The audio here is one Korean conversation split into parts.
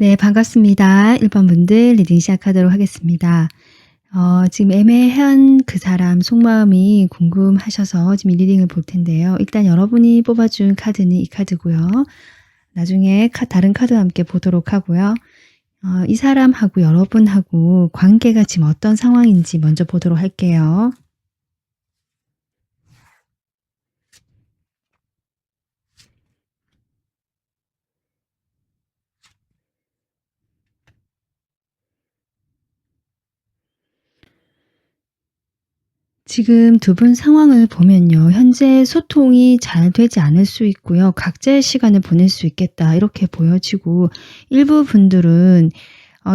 네, 반갑습니다. 1번 분들 리딩 시작하도록 하겠습니다. 지금 애매한 그 사람 속마음이 궁금하셔서 지금 이 리딩을 볼 텐데요. 일단 여러분이 뽑아준 카드는 이 카드고요. 나중에 다른 카드와 함께 보도록 하고요. 이 사람하고 여러분하고 관계가 지금 어떤 상황인지 먼저 보도록 할게요. 지금 두 분 상황을 보면요. 현재 소통이 잘 되지 않을 수 있고요. 각자의 시간을 보낼 수 있겠다 이렇게 보여지고, 일부 분들은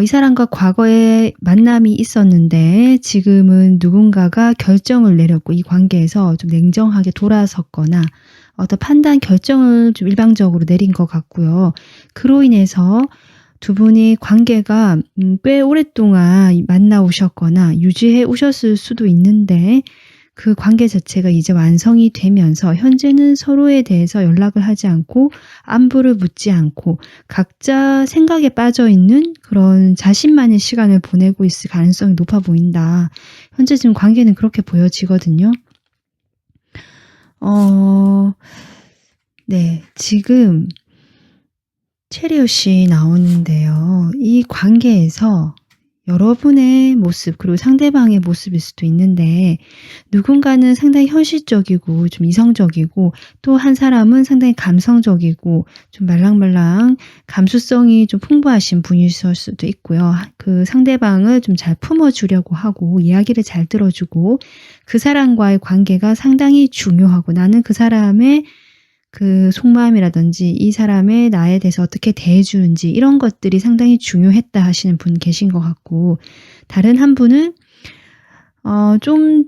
이 사람과 과거에 만남이 있었는데 지금은 누군가가 결정을 내렸고 이 관계에서 좀 냉정하게 돌아섰거나 어떤 판단 결정을 좀 일방적으로 내린 것 같고요. 그로 인해서 두 분의 관계가 꽤 오랫동안 만나오셨거나 유지해 오셨을 수도 있는데, 그 관계 자체가 이제 완성이 되면서 현재는 서로에 대해서 연락을 하지 않고 안부를 묻지 않고 각자 생각에 빠져 있는 그런 자신만의 시간을 보내고 있을 가능성이 높아 보인다. 현재 지금 관계는 그렇게 보여지거든요. 네, 지금 체리엇이 나오는데요. 이 관계에서 여러분의 모습 그리고 상대방의 모습일 수도 있는데, 누군가는 상당히 현실적이고 좀 이성적이고 또 한 사람은 상당히 감성적이고 좀 말랑말랑 감수성이 좀 풍부하신 분일 수도 있고요. 그 상대방을 좀 잘 품어주려고 하고 이야기를 잘 들어주고 그 사람과의 관계가 상당히 중요하고, 나는 그 사람의 그 속마음이라든지 이 사람의 나에 대해서 어떻게 대해주는지 이런 것들이 상당히 중요했다 하시는 분 계신 것 같고, 다른 한 분은 좀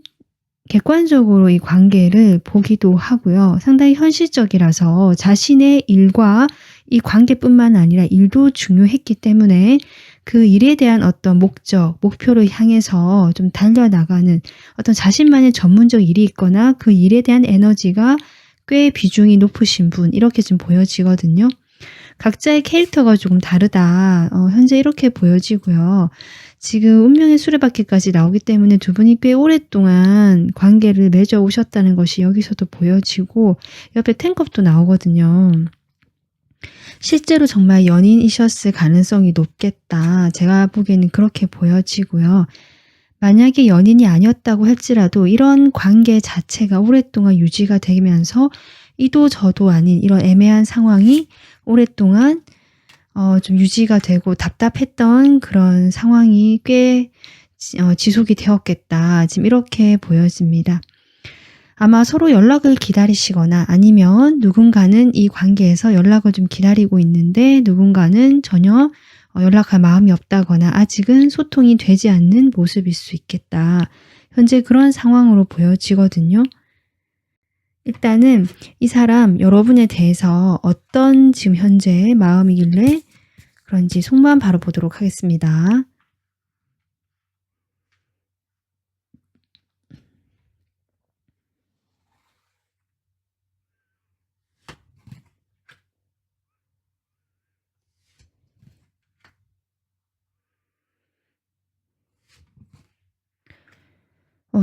객관적으로 이 관계를 보기도 하고요. 상당히 현실적이라서 자신의 일과 이 관계뿐만 아니라 일도 중요했기 때문에 그 일에 대한 어떤 목적, 목표를 향해서 좀 달려나가는 어떤 자신만의 전문적 일이 있거나 그 일에 대한 에너지가 꽤 비중이 높으신 분, 이렇게 좀 보여지거든요. 각자의 캐릭터가 조금 다르다. 현재 이렇게 보여지고요. 지금 운명의 수레바퀴까지 나오기 때문에 두 분이 꽤 오랫동안 관계를 맺어 오셨다는 것이 여기서도 보여지고, 옆에 텐컵도 나오거든요. 실제로 정말 연인이셨을 가능성이 높겠다. 제가 보기에는 그렇게 보여지고요. 만약에 연인이 아니었다고 할지라도 이런 관계 자체가 오랫동안 유지가 되면서 이도 저도 아닌 이런 애매한 상황이 오랫동안 좀 유지가 되고 답답했던 그런 상황이 꽤 지속이 되었겠다. 지금 이렇게 보여집니다. 아마 서로 연락을 기다리시거나 아니면 누군가는 이 관계에서 연락을 좀 기다리고 있는데 누군가는 전혀 연락할 마음이 없다거나 아직은 소통이 되지 않는 모습일 수 있겠다. 현재 그런 상황으로 보여지거든요. 일단은 이 사람 여러분에 대해서 어떤 지금 현재 마음이길래 그런지 속마음 바로 보도록 하겠습니다.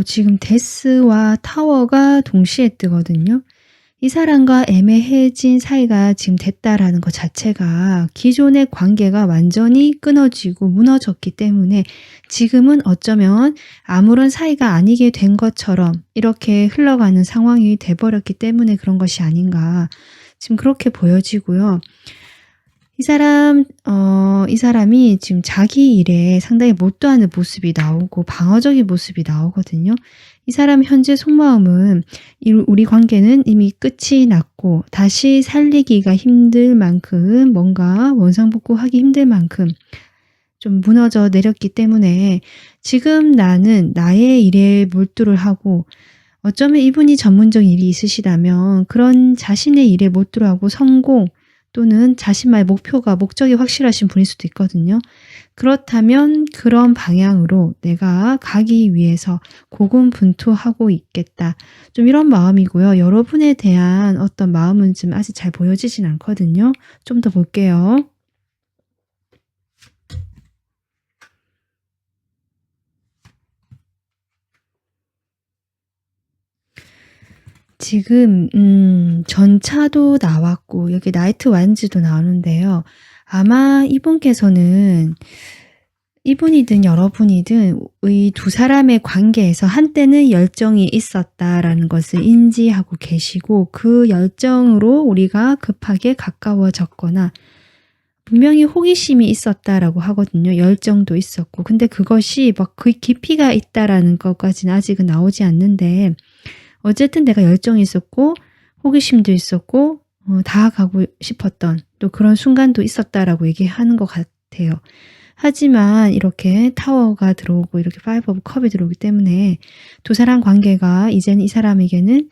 지금 데스와 타워가 동시에 뜨거든요. 이 사람과 애매해진 사이가 지금 됐다라는 것 자체가 기존의 관계가 완전히 끊어지고 무너졌기 때문에 지금은 어쩌면 아무런 사이가 아니게 된 것처럼 이렇게 흘러가는 상황이 돼버렸기 때문에 그런 것이 아닌가, 지금 그렇게 보여지고요. 이 사람이 지금 자기 일에 상당히 몰두하는 모습이 나오고 방어적인 모습이 나오거든요. 이 사람 현재 속마음은 우리 관계는 이미 끝이 났고 다시 살리기가 힘들 만큼, 뭔가 원상복구하기 힘들 만큼 좀 무너져 내렸기 때문에 지금 나는 나의 일에 몰두를 하고, 어쩌면 이분이 전문적 일이 있으시다면 그런 자신의 일에 몰두를 하고 성공 또는 자신만의 목적이 확실하신 분일 수도 있거든요. 그렇다면 그런 방향으로 내가 가기 위해서 고군분투하고 있겠다. 좀 이런 마음이고요. 여러분에 대한 어떤 마음은 지금 아직 잘 보여지진 않거든요. 좀 더 볼게요. 지금 전차도 나왔고 여기 나이트 완즈도 나오는데요. 아마 이분이든 여러분이든 이 두 사람의 관계에서 한때는 열정이 있었다라는 것을 인지하고 계시고 그 열정으로 우리가 급하게 가까워졌거나 분명히 호기심이 있었다라고 하거든요. 열정도 있었고. 근데 그것이 막 그 깊이가 있다라는 것까지는 아직은 나오지 않는데 어쨌든 내가 열정이 있었고 호기심도 있었고 다가가고 싶었던 또 그런 순간도 있었다라고 얘기하는 것 같아요. 하지만 이렇게 타워가 들어오고 이렇게 파이브 오브 컵이 들어오기 때문에 두 사람 관계가 이제는 이 사람에게는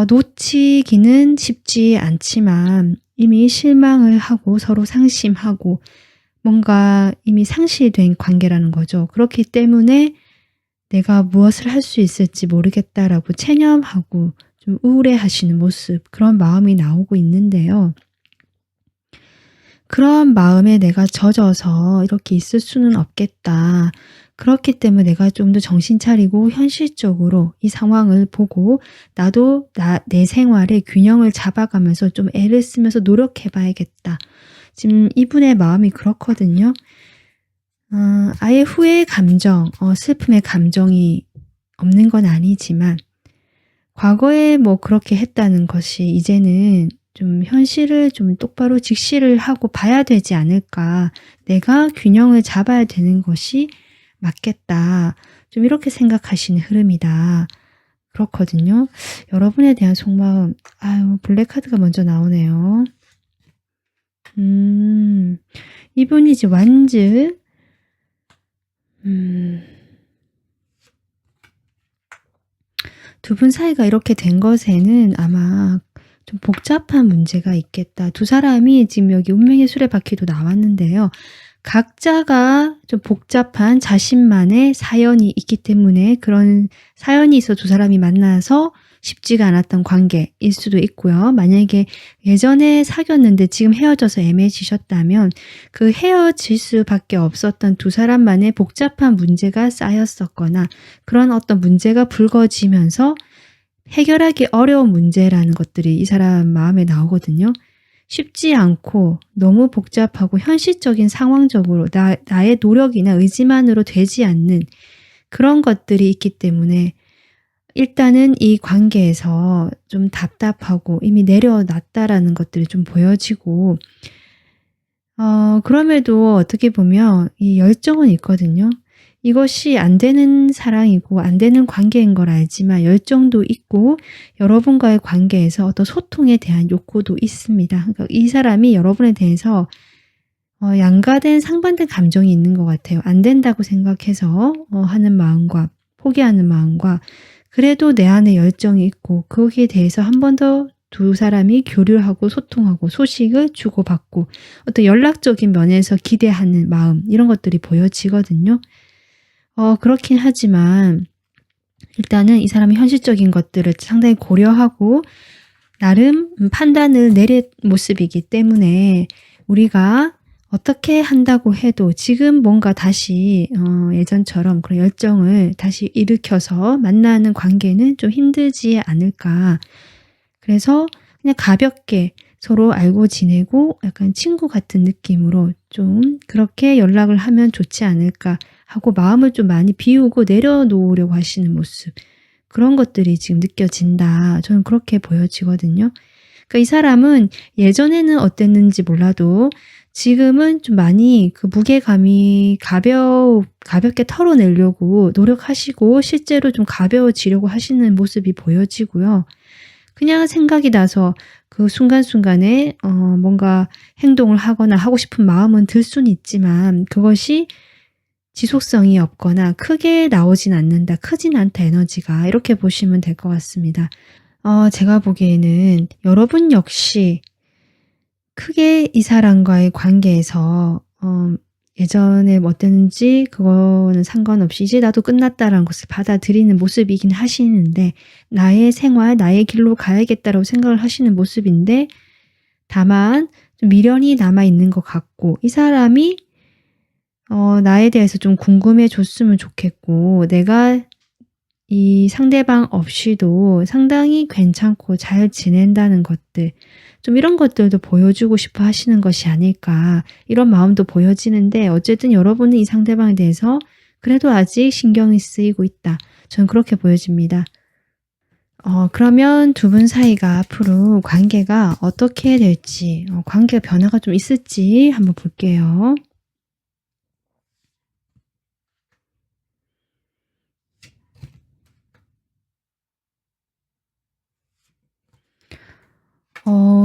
놓치기는 쉽지 않지만 이미 실망을 하고 서로 상심하고 뭔가 이미 상실된 관계라는 거죠. 그렇기 때문에 내가 무엇을 할 수 있을지 모르겠다라고 체념하고 좀 우울해하시는 모습, 그런 마음이 나오고 있는데요. 그런 마음에 내가 젖어서 이렇게 있을 수는 없겠다. 그렇기 때문에 내가 좀 더 정신 차리고 현실적으로 이 상황을 보고 나도 내 생활에 균형을 잡아가면서 좀 애를 쓰면서 노력해 봐야겠다. 지금 이분의 마음이 그렇거든요. 아예 후회의 감정, 슬픔의 감정이 없는 건 아니지만 과거에 뭐 그렇게 했다는 것이 이제는 좀 현실을 좀 똑바로 직시를 하고 봐야 되지 않을까. 내가 균형을 잡아야 되는 것이 맞겠다. 좀 이렇게 생각하시는 흐름이다. 그렇거든요. 여러분에 대한 속마음, 블랙카드가 먼저 나오네요. 이분이 이제 완즈, 두 분 사이가 이렇게 된 것에는 아마 좀 복잡한 문제가 있겠다. 두 사람이 지금 여기 운명의 수레바퀴도 나왔는데요. 각자가 좀 복잡한 자신만의 사연이 있기 때문에 그런 사연이 있어 두 사람이 만나서 쉽지가 않았던 관계일 수도 있고요. 만약에 예전에 사귀었는데 지금 헤어져서 애매해지셨다면 그 헤어질 수밖에 없었던 두 사람만의 복잡한 문제가 쌓였었거나 그런 어떤 문제가 불거지면서 해결하기 어려운 문제라는 것들이 이 사람 마음에 나오거든요. 쉽지 않고 너무 복잡하고 현실적인 상황적으로 나의 노력이나 의지만으로 되지 않는 그런 것들이 있기 때문에 일단은 이 관계에서 좀 답답하고 이미 내려놨다라는 것들이 좀 보여지고 그럼에도 어떻게 보면 이 열정은 있거든요. 이것이 안 되는 사랑이고 안 되는 관계인 걸 알지만 열정도 있고 여러분과의 관계에서 어떤 소통에 대한 욕구도 있습니다. 그러니까 이 사람이 여러분에 대해서 양가된 상반된 감정이 있는 것 같아요. 안 된다고 생각해서 하는 마음과 포기하는 마음과 그래도 내 안에 열정이 있고 거기에 대해서 한 번 더 두 사람이 교류하고 소통하고 소식을 주고받고 어떤 연락적인 면에서 기대하는 마음 이런 것들이 보여지거든요. 그렇긴 하지만 일단은 이 사람이 현실적인 것들을 상당히 고려하고 나름 판단을 내린 모습이기 때문에 우리가 어떻게 한다고 해도 지금 뭔가 다시 예전처럼 그런 열정을 다시 일으켜서 만나는 관계는 좀 힘들지 않을까. 그래서 그냥 가볍게 서로 알고 지내고 약간 친구 같은 느낌으로 좀 그렇게 연락을 하면 좋지 않을까 하고 마음을 좀 많이 비우고 내려놓으려고 하시는 모습. 그런 것들이 지금 느껴진다. 저는 그렇게 보여지거든요. 그러니까 이 사람은 예전에는 어땠는지 몰라도 지금은 좀 많이 그 무게감이 가볍게 털어내려고 노력하시고 실제로 좀 가벼워지려고 하시는 모습이 보여지고요. 그냥 생각이 나서 그 순간순간에 뭔가 행동을 하거나 하고 싶은 마음은 들 수는 있지만 그것이 지속성이 없거나 크게 나오진 않는다. 크진 않다 에너지가. 이렇게 보시면 될 것 같습니다. 제가 보기에는 여러분 역시 크게 이 사람과의 관계에서 예전에 뭐 어땠는지 그거는 상관없이 이제 나도 끝났다라는 것을 받아들이는 모습이긴 하시는데 나의 생활, 나의 길로 가야겠다라고 생각을 하시는 모습인데 다만 좀 미련이 남아있는 것 같고 이 사람이 나에 대해서 좀 궁금해 줬으면 좋겠고 내가 이 상대방 없이도 상당히 괜찮고 잘 지낸다는 것들, 좀 이런 것들도 보여주고 싶어 하시는 것이 아닐까, 이런 마음도 보여지는데, 어쨌든 여러분은 이 상대방에 대해서 그래도 아직 신경이 쓰이고 있다. 저는 그렇게 보여집니다. 그러면 두 분 사이가 앞으로 관계가 어떻게 될지, 관계 변화가 좀 있을지 한번 볼게요.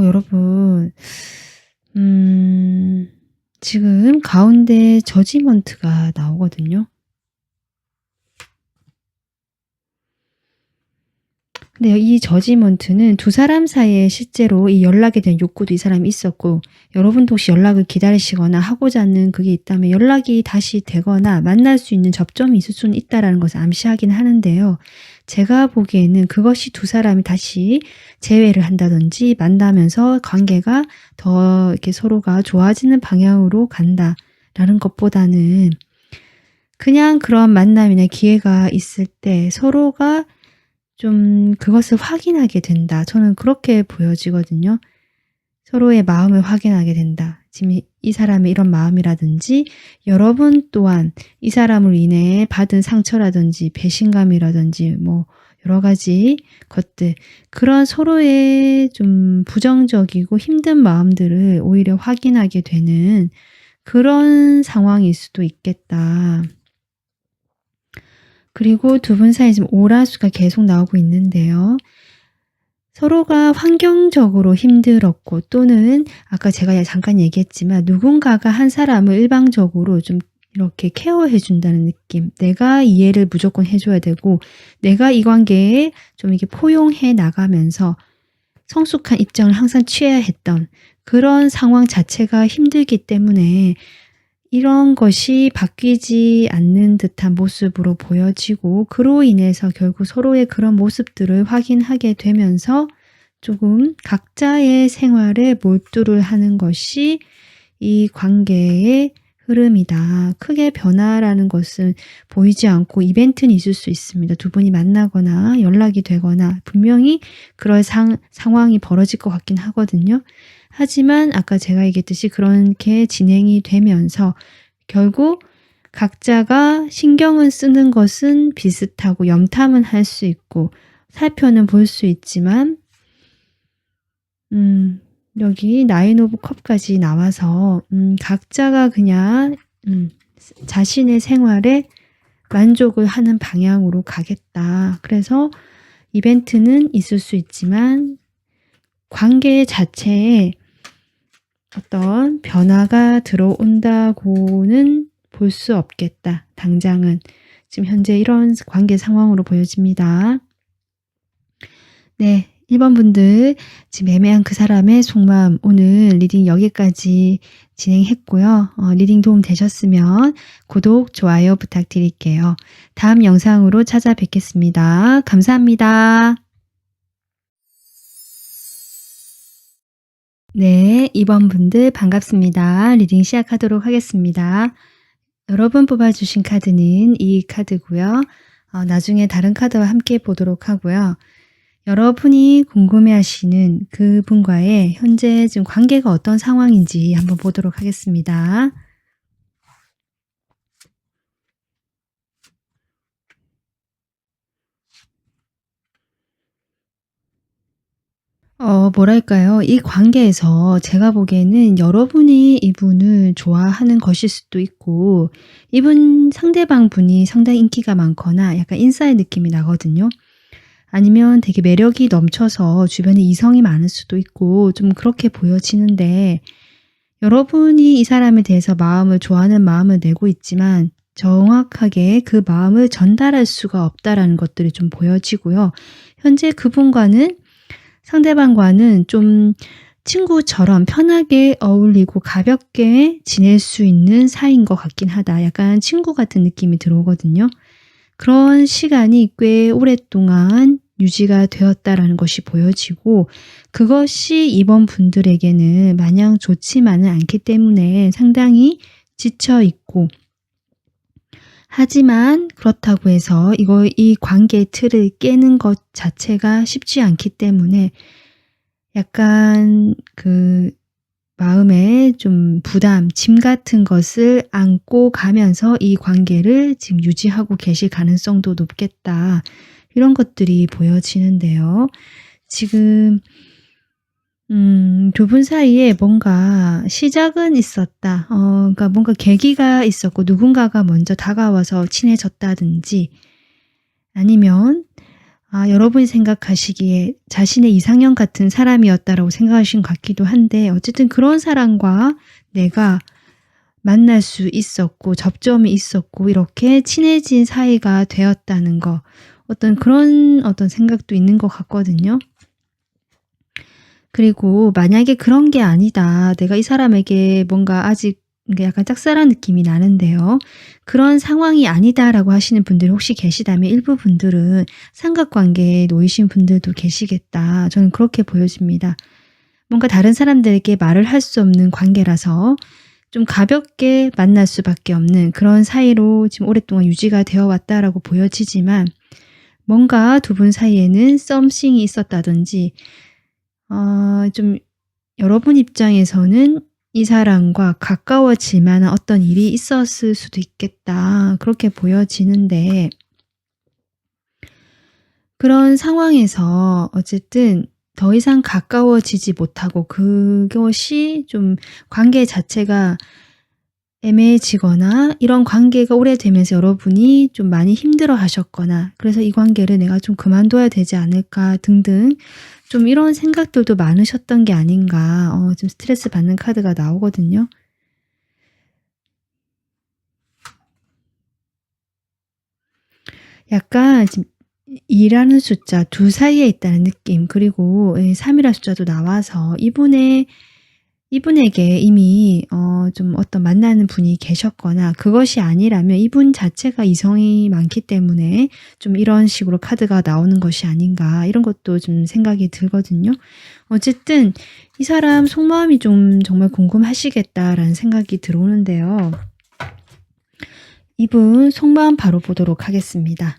여러분, 지금 가운데 저지먼트가 나오거든요. 근데 이 저지먼트는 두 사람 사이에 실제로 이 연락에 대한 욕구도 이 사람이 있었고, 여러분도 혹시 연락을 기다리시거나 하고자 하는 그게 있다면 연락이 다시 되거나 만날 수 있는 접점이 있을 수는 있다라는 것을 암시하긴 하는데요. 제가 보기에는 그것이 두 사람이 다시 재회를 한다든지 만나면서 관계가 더 이렇게 서로가 좋아지는 방향으로 간다라는 것보다는 그냥 그런 만남이나 기회가 있을 때 서로가 좀 그것을 확인하게 된다. 저는 그렇게 보여지거든요. 서로의 마음을 확인하게 된다. 지금 이 사람의 이런 마음이라든지 여러분 또한 이 사람으로 인해 받은 상처라든지 배신감이라든지 뭐 여러 가지 것들, 그런 서로의 좀 부정적이고 힘든 마음들을 오히려 확인하게 되는 그런 상황일 수도 있겠다. 그리고 두 분 사이에 지금 오라수가 계속 나오고 있는데요. 서로가 환경적으로 힘들었고, 또는 아까 제가 잠깐 얘기했지만 누군가가 한 사람을 일방적으로 좀 이렇게 케어해 준다는 느낌, 내가 이해를 무조건 해줘야 되고 내가 이 관계에 좀 이렇게 포용해 나가면서 성숙한 입장을 항상 취해야 했던 그런 상황 자체가 힘들기 때문에 이런 것이 바뀌지 않는 듯한 모습으로 보여지고, 그로 인해서 결국 서로의 그런 모습들을 확인하게 되면서 조금 각자의 생활에 몰두를 하는 것이 이 관계의 흐름이다. 크게 변화라는 것은 보이지 않고 이벤트는 있을 수 있습니다. 두 분이 만나거나 연락이 되거나 분명히 그럴 상황이 벌어질 것 같긴 하거든요. 하지만 아까 제가 얘기했듯이 그렇게 진행이 되면서 결국 각자가 신경을 쓰는 것은 비슷하고 염탐은 할 수 있고 살펴는 볼 수 있지만, 여기 나인 오브 컵까지 나와서 각자가 그냥 자신의 생활에 만족을 하는 방향으로 가겠다. 그래서 이벤트는 있을 수 있지만 관계 자체에 어떤 변화가 들어온다고는 볼 수 없겠다. 당장은. 지금 현재 이런 관계 상황으로 보여집니다. 네, 1번 분들 지금 애매한 그 사람의 속마음, 오늘 리딩 여기까지 진행했고요. 리딩 도움 되셨으면 구독, 좋아요 부탁드릴게요. 다음 영상으로 찾아뵙겠습니다. 감사합니다. 네, 2번 분들 반갑습니다. 리딩 시작하도록 하겠습니다. 여러분 뽑아주신 카드는 이 카드고요. 나중에 다른 카드와 함께 보도록 하고요. 여러분이 궁금해하시는 그분과의 현재 지금 관계가 어떤 상황인지 한번 보도록 하겠습니다. 뭐랄까요? 이 관계에서 제가 보기에는 여러분이 이분을 좋아하는 것일 수도 있고, 이분 상대방 분이 상당히 인기가 많거나 약간 인싸의 느낌이 나거든요. 아니면 되게 매력이 넘쳐서 주변에 이성이 많을 수도 있고 좀 그렇게 보여지는데, 여러분이 이 사람에 대해서 마음을 좋아하는 마음을 내고 있지만 정확하게 그 마음을 전달할 수가 없다라는 것들이 좀 보여지고요. 현재 그분과는, 상대방과는 좀 친구처럼 편하게 어울리고 가볍게 지낼 수 있는 사이인 것 같긴 하다. 약간 친구 같은 느낌이 들어오거든요. 그런 시간이 꽤 오랫동안 유지가 되었다라는 것이 보여지고, 그것이 이번 분들에게는 마냥 좋지만은 않기 때문에 상당히 지쳐 있고, 하지만 그렇다고 해서 이 관계의 틀을 깨는 것 자체가 쉽지 않기 때문에 약간 마음에 좀 부담, 짐 같은 것을 안고 가면서 이 관계를 지금 유지하고 계실 가능성도 높겠다. 이런 것들이 보여지는데요. 지금 두 분 사이에 뭔가 시작은 있었다. 그러니까 뭔가 계기가 있었고 누군가가 먼저 다가와서 친해졌다든지 아니면 여러분이 생각하시기에 자신의 이상형 같은 사람이었다라고 생각하신 것 같기도 한데 어쨌든 그런 사람과 내가 만날 수 있었고 접점이 있었고 이렇게 친해진 사이가 되었다는 거 그런 생각도 있는 것 같거든요. 그리고 만약에 그런 게 아니다. 내가 이 사람에게 뭔가 아직 약간 짝사랑 느낌이 나는데요. 그런 상황이 아니다라고 하시는 분들이 혹시 계시다면 일부 분들은 삼각관계에 놓이신 분들도 계시겠다. 저는 그렇게 보여집니다. 뭔가 다른 사람들에게 말을 할 수 없는 관계라서 좀 가볍게 만날 수밖에 없는 그런 사이로 지금 오랫동안 유지가 되어 왔다라고 보여지지만 뭔가 두 분 사이에는 썸씽이 있었다든지 좀 여러분 입장에서는 이 사람과 가까워질 만한 어떤 일이 있었을 수도 있겠다. 그렇게 보여지는데 그런 상황에서 어쨌든 더 이상 가까워지지 못하고 그것이 좀 관계 자체가 애매해지거나 이런 관계가 오래되면서 여러분이 좀 많이 힘들어 하셨거나 그래서 이 관계를 내가 좀 그만둬야 되지 않을까 등등 좀 이런 생각들도 많으셨던 게 아닌가 좀 스트레스 받는 카드가 나오거든요. 약간 지금 2라는 숫자 두 사이에 있다는 느낌 그리고 3이라는 숫자도 나와서 이분에게 이미 좀 어떤 만나는 분이 계셨거나 그것이 아니라면 이분 자체가 이성이 많기 때문에 좀 이런 식으로 카드가 나오는 것이 아닌가 이런 것도 좀 생각이 들거든요. 어쨌든 이 사람 속마음이 좀 정말 궁금하시겠다라는 생각이 들어오는데요. 이분 속마음 바로 보도록 하겠습니다.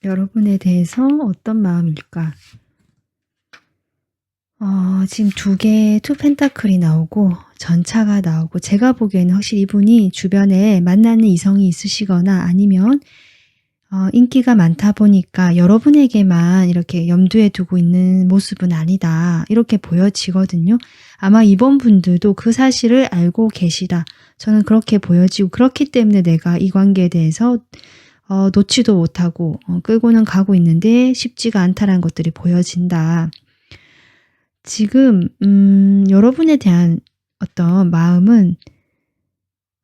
여러분에 대해서 어떤 마음일까? 지금 투 펜타클이 나오고 전차가 나오고 제가 보기에는 확실히 이분이 주변에 만나는 이성이 있으시거나 아니면 인기가 많다 보니까 여러분에게만 이렇게 염두에 두고 있는 모습은 아니다. 이렇게 보여지거든요. 아마 이번 분들도 그 사실을 알고 계시다. 저는 그렇게 보여지고 그렇기 때문에 내가 이 관계에 대해서 놓지도 못하고 끌고는 가고 있는데 쉽지가 않다는 것들이 보여진다. 지금 여러분에 대한 어떤 마음은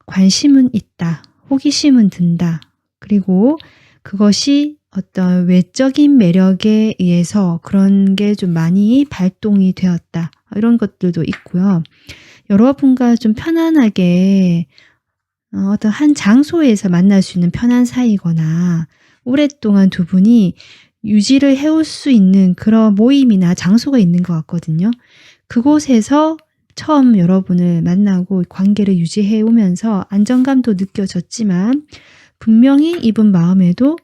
관심은 있다. 호기심은 든다. 그리고 그것이 어떤 외적인 매력에 의해서 그런 게 좀 많이 발동이 되었다. 이런 것들도 있고요. 여러분과 좀 편안하게 어떤 한 장소에서 만날 수 있는 편한 사이거나 오랫동안 두 분이 유지를 해올 수 있는 그런 모임이나 장소가 있는 것 같거든요. 그곳에서 처음 여러분을 만나고 관계를 유지해 오면서 안정감도 느껴졌지만 분명히 이분 마음에도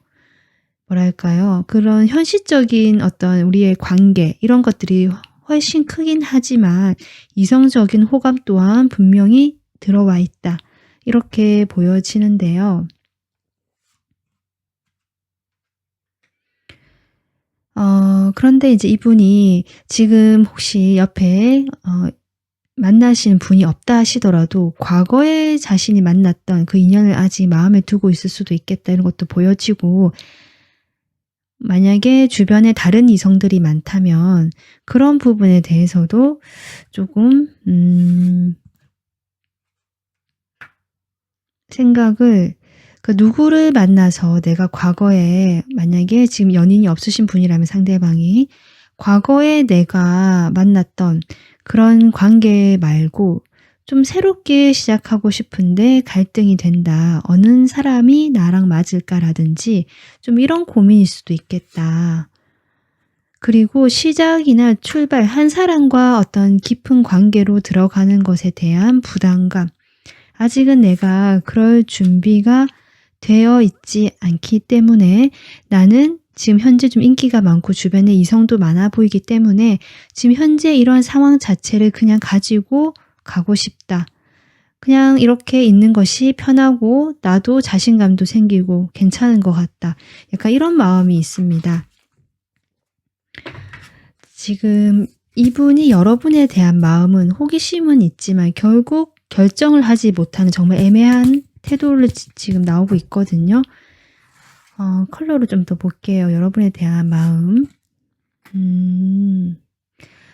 뭐랄까요? 그런 현실적인 어떤 우리의 관계 이런 것들이 훨씬 크긴 하지만 이성적인 호감 또한 분명히 들어와 있다. 이렇게 보여지는데요. 그런데 이제 이분이 지금 혹시 옆에 만나시는 분이 없다 하시더라도 과거에 자신이 만났던 그 인연을 아직 마음에 두고 있을 수도 있겠다 이런 것도 보여지고 만약에 주변에 다른 이성들이 많다면 그런 부분에 대해서도 조금 생각을 누구를 만나서 내가 과거에 만약에 지금 연인이 없으신 분이라면 상대방이 과거에 내가 만났던 그런 관계 말고 좀 새롭게 시작하고 싶은데 갈등이 된다. 어느 사람이 나랑 맞을까라든지 좀 이런 고민일 수도 있겠다. 그리고 시작이나 출발, 한 사람과 어떤 깊은 관계로 들어가는 것에 대한 부담감. 아직은 내가 그럴 준비가 되어 있지 않기 때문에, 나는 지금 현재 좀 인기가 많고 주변에 이성도 많아 보이기 때문에 지금 현재 이런 상황 자체를 그냥 가지고 가고 싶다. 그냥 이렇게 있는 것이 편하고 나도 자신감도 생기고 괜찮은 것 같다. 약간 이런 마음이 있습니다. 지금 이분이 여러분에 대한 마음은, 호기심은 있지만 결국 결정을 하지 못하는 정말 애매한 태도를 지금 나오고 있거든요. 컬러로 좀 더 볼게요. 여러분에 대한 마음.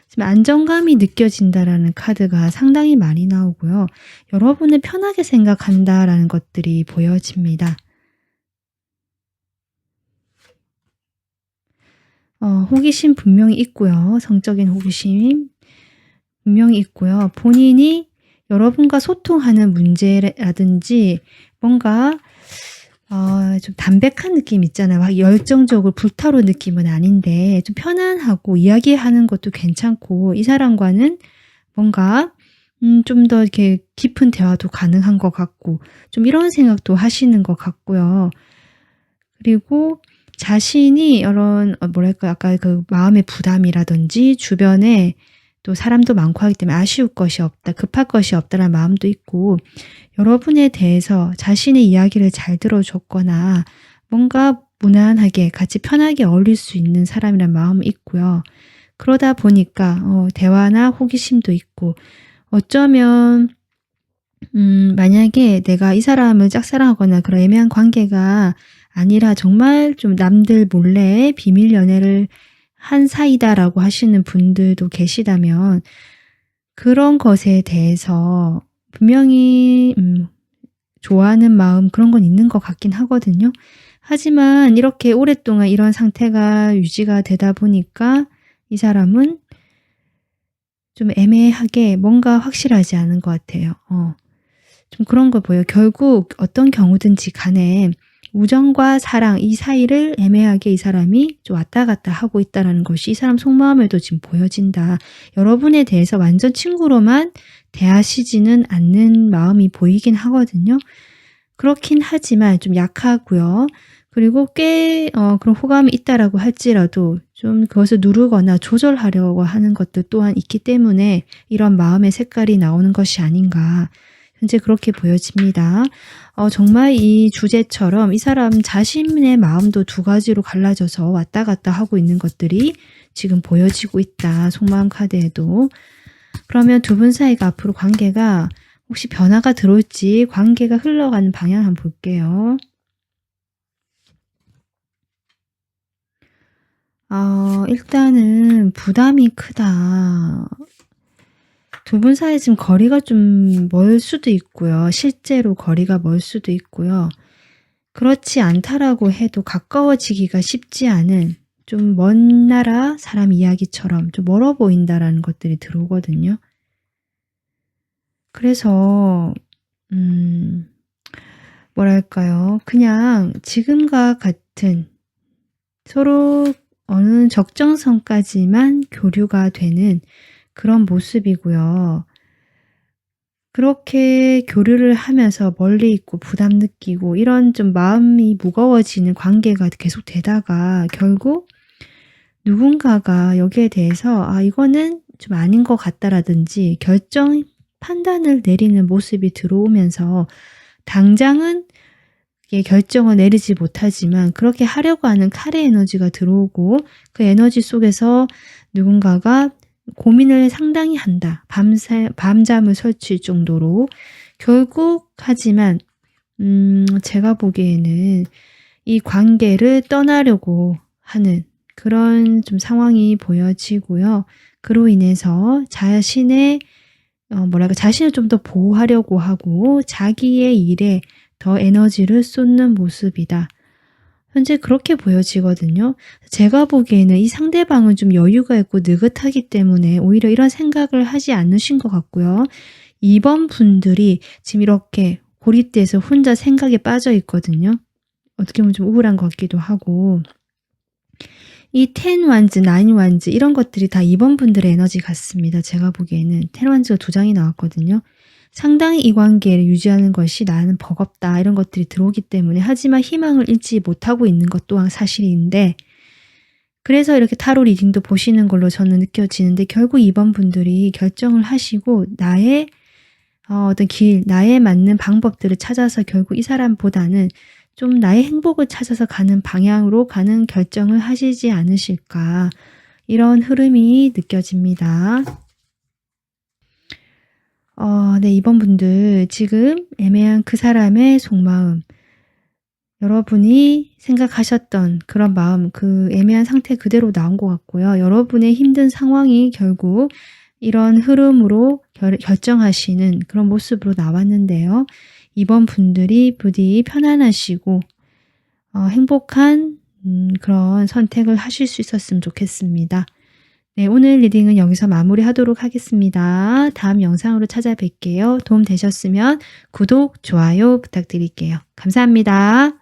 지금 안정감이 느껴진다라는 카드가 상당히 많이 나오고요. 여러분을 편하게 생각한다라는 것들이 보여집니다. 호기심 분명히 있고요. 성적인 호기심 분명히 있고요. 본인이 여러분과 소통하는 문제라든지 뭔가 좀 담백한 느낌 있잖아요. 막 열정적으로 불타오르는 느낌은 아닌데 좀 편안하고 이야기하는 것도 괜찮고, 이 사람과는 뭔가 좀 더 이렇게 깊은 대화도 가능한 것 같고, 좀 이런 생각도 하시는 것 같고요. 그리고 자신이 이런 뭐랄까, 아까 그 마음의 부담이라든지 주변에 또 사람도 많고 하기 때문에 아쉬울 것이 없다, 급할 것이 없다라는 마음도 있고, 여러분에 대해서 자신의 이야기를 잘 들어줬거나 뭔가 무난하게 같이 편하게 어울릴 수 있는 사람이란 마음이 있고요. 그러다 보니까 대화나 호기심도 있고, 어쩌면 만약에 내가 이 사람을 짝사랑하거나 그런 애매한 관계가 아니라 정말 좀 남들 몰래 비밀 연애를 한 사이다라고 하시는 분들도 계시다면, 그런 것에 대해서 분명히 좋아하는 마음, 그런 건 있는 것 같긴 하거든요. 하지만 이렇게 오랫동안 이런 상태가 유지가 되다 보니까 이 사람은 좀 애매하게 뭔가 확실하지 않은 것 같아요. 좀 그런 거 보여요. 결국 어떤 경우든지 간에 우정과 사랑, 이 사이를 애매하게 이 사람이 좀 왔다 갔다 하고 있다는 것이 이 사람 속마음에도 지금 보여진다. 여러분에 대해서 완전 친구로만 대하시지는 않는 마음이 보이긴 하거든요. 그렇긴 하지만 좀 약하고요. 그리고 꽤 그런 호감이 있다라고 할지라도 좀 그것을 누르거나 조절하려고 하는 것들 또한 있기 때문에 이런 마음의 색깔이 나오는 것이 아닌가, 현재 그렇게 보여집니다. 정말 이 주제처럼 이 사람 자신의 마음도 두 가지로 갈라져서 왔다 갔다 하고 있는 것들이 지금 보여지고 있다, 속마음 카드에도. 그러면 두 분 사이가 앞으로 관계가 혹시 변화가 들어올지, 관계가 흘러가는 방향 한번 볼게요. 일단은 부담이 크다. 두 분 사이 지금 거리가 좀 멀 수도 있고요. 실제로 거리가 멀 수도 있고요. 그렇지 않다라고 해도 가까워지기가 쉽지 않은 좀 먼 나라 사람 이야기처럼 좀 멀어 보인다라는 것들이 들어오거든요. 그래서 뭐랄까요. 그냥 지금과 같은 서로 어느 적정선까지만 교류가 되는 그런 모습이고요. 그렇게 교류를 하면서 멀리 있고 부담 느끼고 이런 좀 마음이 무거워지는 관계가 계속 되다가 결국 누군가가 여기에 대해서 이거는 좀 아닌 것 같다라든지 판단을 내리는 모습이 들어오면서, 당장은 결정을 내리지 못하지만 그렇게 하려고 하는 칼의 에너지가 들어오고, 그 에너지 속에서 누군가가 고민을 상당히 한다. 밤잠을 설칠 정도로. 결국 하지만 제가 보기에는 이 관계를 떠나려고 하는 그런 좀 상황이 보여지고요. 그로 인해서 자신의 자신을 좀 더 보호하려고 하고 자기의 일에 더 에너지를 쏟는 모습이다. 현재 그렇게 보여지거든요. 제가 보기에는 이 상대방은 좀 여유가 있고 느긋하기 때문에 오히려 이런 생각을 하지 않으신 것 같고요. 2번 분들이 지금 이렇게 고립돼서 혼자 생각에 빠져 있거든요. 어떻게 보면 좀 우울한 것 같기도 하고, 이 10 wands, 9 wands 이런 것들이 다 2 번 분들의 에너지 같습니다. 제가 보기에는 10 wands가 2 장이 나왔거든요. 상당히 이 관계를 유지하는 것이 '나는 버겁다.' 이런 것들이 들어오기 때문에 하지만 희망을 잃지 못하고 있는 것 또한 사실인데 그래서 이렇게 타로 리딩도 보시는 걸로 저는 느껴지는데 결국 2 번 분들이 결정을 하시고 나의 어떤 길, 나에 맞는 방법들을 찾아서 결국 이 사람보다는 좀 나의 행복을 찾아서 가는 방향으로 가는 결정을 하시지 않으실까 이런 흐름이 느껴집니다. 네, 2 번 분들 지금 애매한 그 사람의 속마음 여러분이 생각하셨던 그런 마음 그 애매한 상태 그대로 나온 것 같고요. 여러분의 힘든 상황이 결국 이런 흐름으로 결정하시는 그런 모습으로 나왔는데요. 2 번 분들이 부디 편안하시고 행복한 그런 선택을 하실 수 있었으면 좋겠습니다. 네, 오늘 리딩은 여기서 마무리하도록 하겠습니다. 다음 영상으로 찾아뵐게요. 도움 되셨으면 구독, 좋아요 부탁드릴게요. 감사합니다.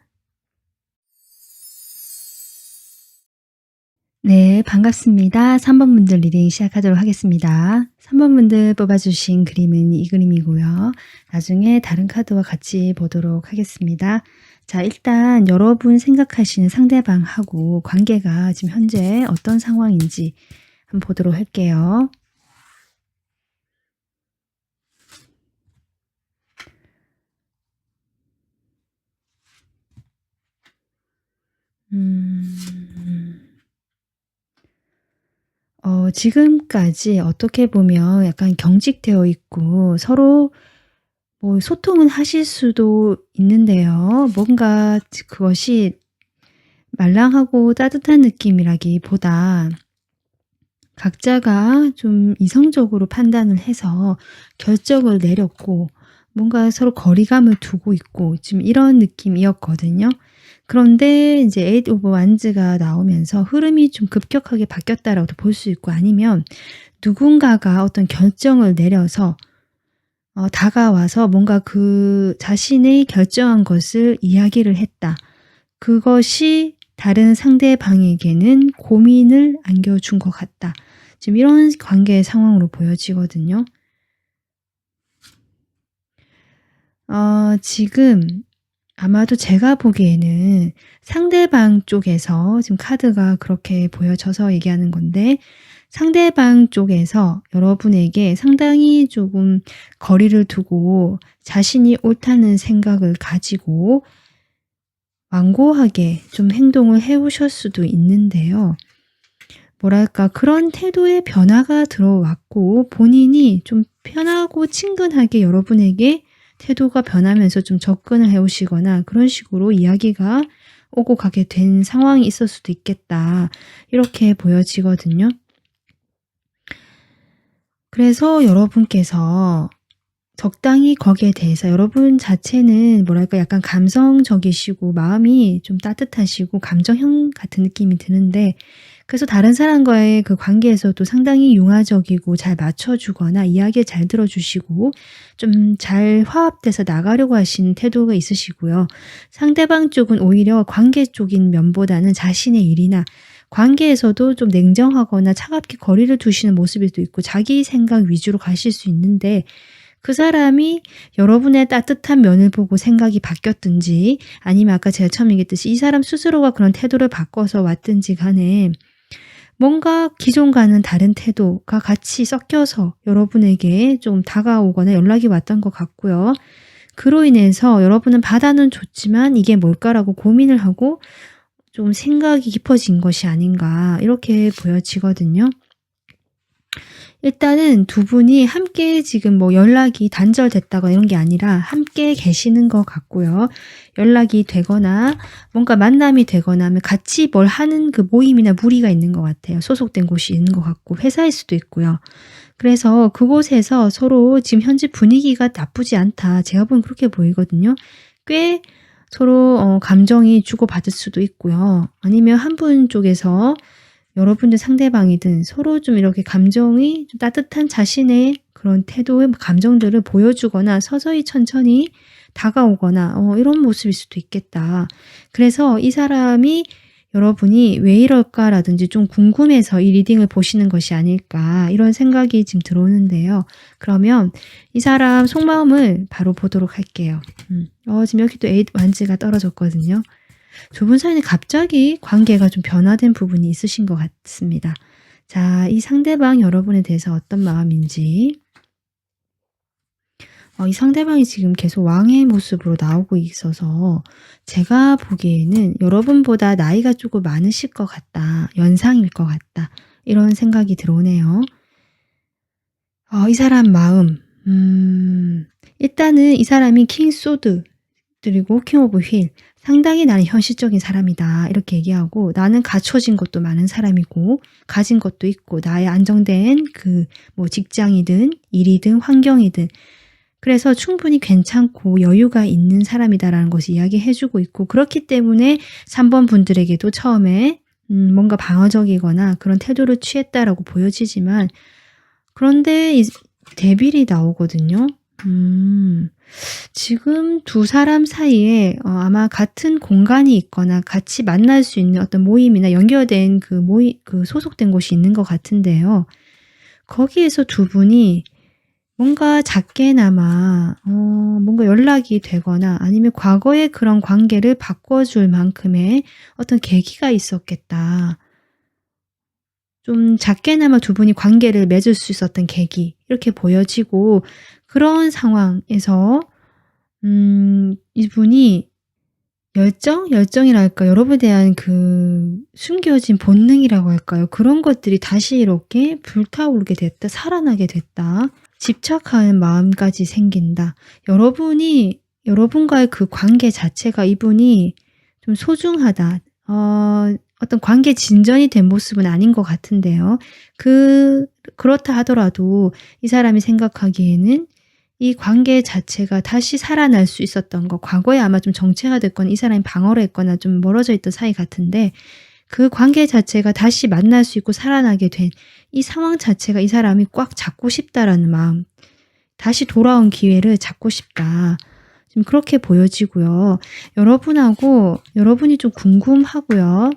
네, 반갑습니다. 3 번 분들 리딩 시작하도록 하겠습니다. 3 번 분들 뽑아주신 그림은 이 그림이고요. 나중에 다른 카드와 같이 보도록 하겠습니다. 자, 일단 여러분 생각하시는 상대방하고 관계가 지금 현재 어떤 상황인지 한번 보도록 할게요. 지금까지 어떻게 보면 약간 경직되어 있고 서로 뭐 소통은 하실 수도 있는데요. 뭔가 그것이 말랑하고 따뜻한 느낌이라기보다 각자가 좀 이성적으로 판단을 해서 결정을 내렸고 뭔가 서로 거리감을 두고 있고 지금 이런 느낌이었거든요. 그런데 이제 8 of wands가 나오면서 흐름이 좀 급격하게 바뀌었다라고도 볼 수 있고 아니면 누군가가 어떤 결정을 내려서 다가와서 뭔가 그 자신의 결정한 것을 이야기를 했다. 그것이 다른 상대방에게는 고민을 안겨준 것 같다. 지금 이런 관계의 상황으로 보여지거든요. 지금 아마도 제가 보기에는 상대방 쪽에서 지금 카드가 그렇게 보여져서 얘기하는 건데 상대방 쪽에서 여러분에게 상당히 조금 거리를 두고 자신이 옳다는 생각을 가지고 완고하게 좀 행동을 해 오실 수도 있는데요. 뭐랄까 그런 태도의 변화가 들어왔고 본인이 좀 편하고 친근하게 여러분에게 태도가 변하면서 좀 접근을 해 오시거나 그런 식으로 이야기가 오고 가게 된 상황이 있을 수도 있겠다. 이렇게 보여지거든요. 그래서 여러분께서 적당히 거기에 대해서 여러분 자체는 뭐랄까 약간 감성적이시고 마음이 좀 따뜻하시고 감정형 같은 느낌이 드는데 그래서 다른 사람과의 그 관계에서도 상당히 융화적이고 잘 맞춰주거나 이야기를 잘 들어주시고 좀 잘 화합돼서 나가려고 하시는 태도가 있으시고요. 상대방 쪽은 오히려 관계 쪽인 면보다는 자신의 일이나 관계에서도 좀 냉정하거나 차갑게 거리를 두시는 모습일 수도 있고 자기 생각 위주로 가실 수 있는데 그 사람이 여러분의 따뜻한 면을 보고 생각이 바뀌었든지 아니면 아까 제가 처음 얘기했듯이 이 사람 스스로가 그런 태도를 바꿔서 왔든지 간에 뭔가 기존과는 다른 태도가 같이 섞여서 여러분에게 좀 다가오거나 연락이 왔던 것 같고요. 그로 인해서 여러분은 받아는 줬지만 이게 뭘까라고 고민을 하고 좀 생각이 깊어진 것이 아닌가 이렇게 보여지거든요. 일단은 두 분이 함께 지금 뭐 연락이 단절됐다거나 이런 게 아니라 함께 계시는 것 같고요. 연락이 되거나 뭔가 만남이 되거나 하면 같이 뭘 하는 그 모임이나 무리가 있는 것 같아요. 소속된 곳이 있는 것 같고 회사일 수도 있고요. 그래서 그곳에서 서로 지금 현재 분위기가 나쁘지 않다. 제가 보면 그렇게 보이거든요. 꽤 서로 감정이 주고받을 수도 있고요. 아니면 한 분 쪽에서 여러분들 상대방이든 서로 좀 이렇게 감정이 좀 따뜻한 자신의 그런 태도의 감정들을 보여주거나 서서히 천천히 다가오거나 이런 모습일 수도 있겠다. 그래서 이 사람이 여러분이 '왜 이럴까?'라든지 좀 궁금해서 이 리딩을 보시는 것이 아닐까 이런 생각이 지금 들어오는데요. 그러면 이 사람 속마음을 바로 보도록 할게요. 지금 여기도 에잇 완즈가 떨어졌거든요. 두 분 사이는 갑자기 관계가 좀 변화된 부분이 있으신 것 같습니다. 자, 이 상대방 여러분에 대해서 어떤 마음인지. 이 상대방이 지금 계속 왕의 모습으로 나오고 있어서 제가 보기에는 여러분보다 나이가 조금 많으실 것 같다. 연상일 것 같다. 이런 생각이 들어오네요. 이 사람 마음. 일단은 이 사람이 킹 소드 그리고 킹 오브 휠. 상당히 나는 현실적인 사람이다. 이렇게 얘기하고 나는 갖춰진 것도 많은 사람이고 가진 것도 있고 나의 안정된 뭐 직장이든 일이든 환경이든 그래서 충분히 괜찮고 여유가 있는 사람이다라는 것을 이야기해 주고 있고 그렇기 때문에 3번 분들에게도 처음에 뭔가 방어적이거나 그런 태도를 취했다라고 보여지지만 그런데 이 데빌이 나오거든요. 지금 두 사람 사이에 아마 같은 공간이 있거나 같이 만날 수 있는 어떤 모임이나 연결된 소속된 곳이 있는 것 같은데요. 거기에서 두 분이 뭔가 작게나마 뭔가 연락이 되거나 아니면 과거의 그런 관계를 바꿔줄 만큼의 어떤 계기가 있었겠다. 좀 작게나마 두 분이 관계를 맺을 수 있었던 계기 이렇게 보여지고 그런 상황에서 이분이 열정이랄까 여러분에 대한 숨겨진 본능이라고 할까요? 그런 것들이 다시 이렇게 불타오르게 됐다. 살아나게 됐다. 집착하는 마음까지 생긴다. 여러분과의 그 관계 자체가 이분이 좀 소중하다. 어떤 관계 진전이 된 모습은 아닌 것 같은데요. 그렇다 하더라도 이 사람이 생각하기에는 이 관계 자체가 다시 살아날 수 있었던 거, 과거에 아마 좀 정체화됐거나 이 사람이 방어를 했거나 좀 멀어져 있던 사이 같은데 그 관계 자체가 다시 만날 수 있고 살아나게 된 이 상황 자체가 이 사람이 꽉 잡고 싶다라는 마음, 다시 돌아온 기회를 잡고 싶다. 지금 그렇게 보여지고요. 여러분이 좀 궁금하고요.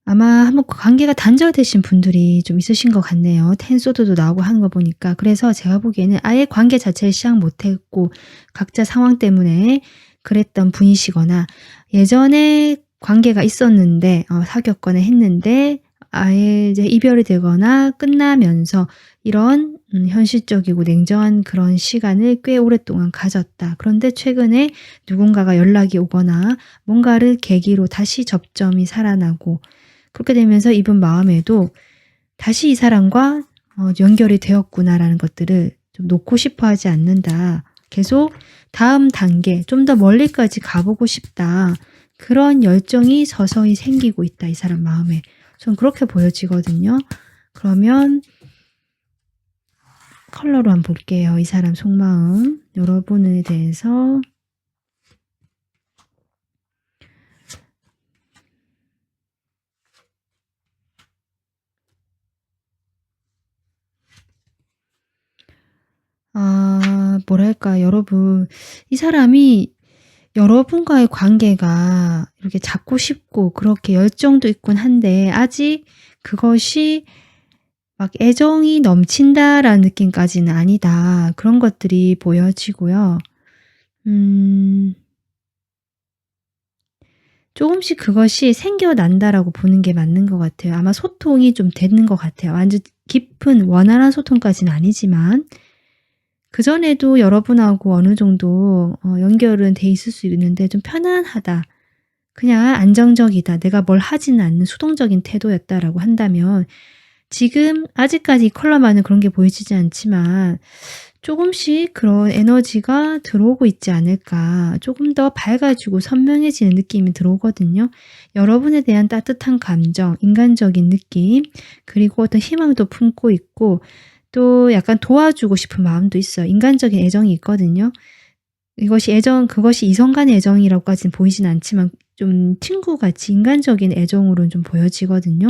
아마 한번 관계가 단절되신 분들이 좀 있으신 것 같네요. 텐소드도 나오고 하는 거 보니까. 그래서 제가 보기에는 아예 관계 자체를 시작 못했고 각자 상황 때문에 그랬던 분이시거나 예전에 관계가 있었는데 사귀었거나 했는데 아예 이제 이별이 되거나 끝나면서 이런 현실적이고 냉정한 그런 시간을 꽤 오랫동안 가졌다. 그런데 최근에 누군가가 연락이 오거나 뭔가를 계기로 다시 접점이 살아나고 그렇게 되면서 이분 마음에도 다시 이 사람과 연결이 되었구나라는 것들을 좀 놓고 싶어 하지 않는다. 계속 다음 단계, 좀 더 멀리까지 가보고 싶다. 그런 열정이 서서히 생기고 있다. 이 사람 마음에. 전 그렇게 보여지거든요. 그러면 컬러로 한번 볼게요. 이 사람 속마음. 여러분에 대해서 뭐랄까 여러분 이 사람이 여러분과의 관계가 이렇게 잡고 싶고 그렇게 열정도 있곤 한데 아직 그것이 막 애정이 넘친다라는 느낌까지는 아니다. 그런 것들이 보여지고요. 조금씩 그것이 생겨난다라고 보는 게 맞는 것 같아요. 아마 소통이 좀 되는 것 같아요. 완전 깊은 원활한 소통까지는 아니지만 그전에도 여러분하고 어느 정도 연결은 돼 있을 수 있는데 좀 편안하다. 그냥 안정적이다. 내가 뭘 하지는 않는 수동적인 태도였다라고 한다면 지금 아직까지 이 컬러만은 그런 게 보이지지 않지만 조금씩 그런 에너지가 들어오고 있지 않을까. 조금 더 밝아지고 선명해지는 느낌이 들어오거든요. 여러분에 대한 따뜻한 감정, 인간적인 느낌, 그리고 어떤 희망도 품고 있고 또 약간 도와주고 싶은 마음도 있어요. 인간적인 애정이 있거든요. 그것이 이성 간의 애정이라고까지는 보이진 않지만 좀 친구같이 인간적인 애정으로는 좀 보여지거든요.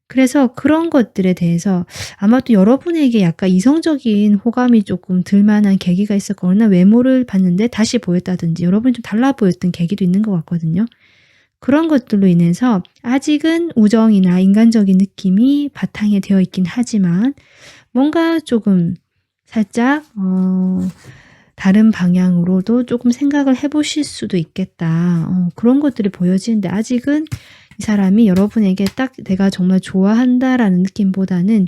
그래서 그런 것들에 대해서 아마도 여러분에게 약간 이성적인 호감이 조금 들 만한 계기가 있었거나 외모를 봤는데 다시 보였다든지 여러분이 좀 달라 보였던 계기도 있는 것 같거든요. 그런 것들로 인해서 아직은 우정이나 인간적인 느낌이 바탕에 되어 있긴 하지만 뭔가 조금 살짝 다른 방향으로도 조금 생각을 해 보실 수도 있겠다. 그런 것들이 보여지는데 아직은 이 사람이 여러분에게 딱 '내가 정말 좋아한다.'라는 느낌보다는